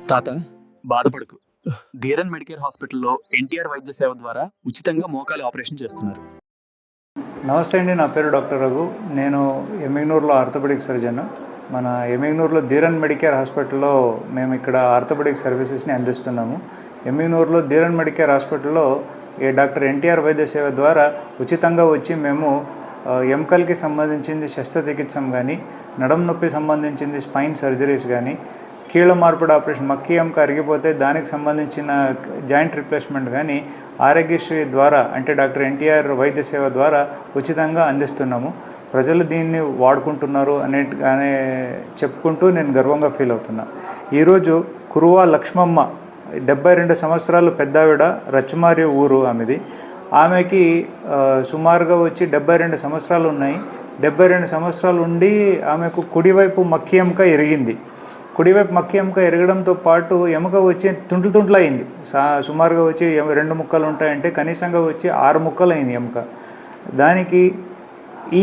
తాత బాధపడకు. ధీరన్ మెడికేర్ హాస్పిటల్లో ఎన్టీఆర్ వైద్య సేవ ద్వారా ఉచితంగా మోకాలి ఆపరేషన్ చేస్తున్నారు. నమస్తే అండి, నా పేరు డాక్టర్ రఘు. నేను ఎమ్మిగనూరులో ఆర్థోపెడిక్ సర్జన్. మన ఎమ్మిగనూరులో ధీరన్ మెడికేర్ హాస్పిటల్లో మేము ఇక్కడ ఆర్థోపెడిక్ సర్వీసెస్ని అందిస్తున్నాము. ఎమ్మిగనూరులో ధీరన్ మెడికేర్ హాస్పిటల్లో డాక్టర్ ఎన్టీఆర్ వైద్య సేవ ద్వారా ఉచితంగా వచ్చి మేము ఎముకలకి సంబంధించింది శస్త్రచికిత్సం కానీ, నడుము నొప్పి సంబంధించింది స్పైన్ సర్జరీస్ కానీ, కీళ్ళ మార్పిడి ఆపరేషన్ మక్కి ఎముక అరిగిపోతే దానికి సంబంధించిన జాయింట్ రిప్లేస్మెంట్ కానీ ఆరోగ్యశ్రీ ద్వారా అంటే డాక్టర్ ఎన్టీఆర్ వైద్య సేవ ద్వారా ఉచితంగా అందిస్తున్నాము. ప్రజలు దీన్ని వాడుకుంటున్నారు అనే చెప్పుకుంటూ నేను గర్వంగా ఫీల్ అవుతున్నా. ఈరోజు కురువా లక్ష్మమ్మ 72 సంవత్సరాలు పెద్దావిడ, రచ్చుమారి ఊరు ఆమెది. ఆమెకి సుమారుగా వచ్చి 72 సంవత్సరాలు ఉన్నాయి. 72 సంవత్సరాలు ఉండి ఆమెకు కుడివైపు మక్కి ఎముక ఎరిగింది. కుడివైపు మక్కి ఎముక ఎరగడంతో పాటు ఎముక వచ్చి తుంట్లు అయింది. సుమారుగా వచ్చి 2 ముక్కలు ఉంటాయంటే కనీసంగా వచ్చి 6 ముక్కలు అయింది ఎముక. దానికి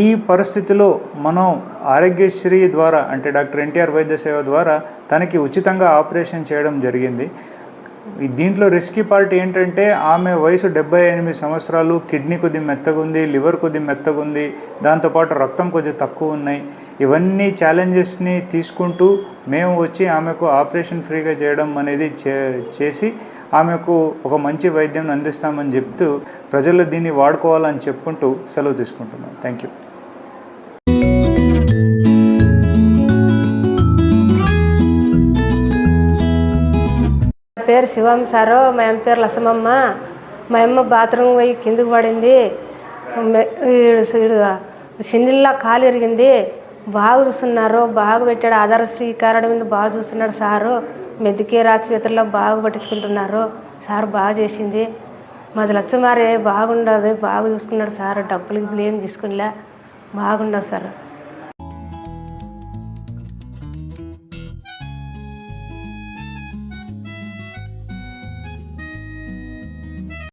ఈ పరిస్థితిలో మనం ఆరోగ్యశ్రీ ద్వారా అంటే డాక్టర్ ఎన్టీఆర్ వైద్య సేవ ద్వారా తనకి ఉచితంగా ఆపరేషన్ చేయడం జరిగింది. దీంట్లో రిస్కీ పార్ట్ ఏంటంటే ఆమె వయసు 78 సంవత్సరాలు, కిడ్నీ కొద్దిగా మెత్తగుంది, లివర్ కొద్దిగా మెత్తగుంది, దాంతోపాటు రక్తం కొద్దిగా తక్కువ ఉన్నాయి. ఇవన్నీ ఛాలెంజెస్ని తీసుకుంటూ మేము వచ్చి ఆమెకు ఆపరేషన్ ఫ్రీగా చేయడం అనేది చేసి ఆమెకు ఒక మంచి వైద్యం అందిస్తామని చెప్తూ ప్రజలు దీన్ని వాడుకోవాలని చెప్పుకుంటూ సెలవు తీసుకుంటున్నాం. Thank you. పేరు శివం సారు, మా అమ్మ పేరు లసమమ్మ. మా అమ్మ బాత్రూమ్ పోయి కిందకు పడింది, సిన్నిల్లా కాలు ఎరిగింది. బాగా చూస్తున్నారు, బాగా పెట్టాడు. ఆధారశ్రీ కార్డు మీద బాగా చూస్తున్నాడు సారు. మెడికేర్ ఆసుపత్రిలో బాగా పట్టించుకుంటున్నారు సార్. బాగా చేసింది. మాది లచ్చమారే బాగుండదు, బాగా చూసుకున్నాడు సార్. డబ్బులు ఏం తీసుకునిలే, బాగుండదు సార్.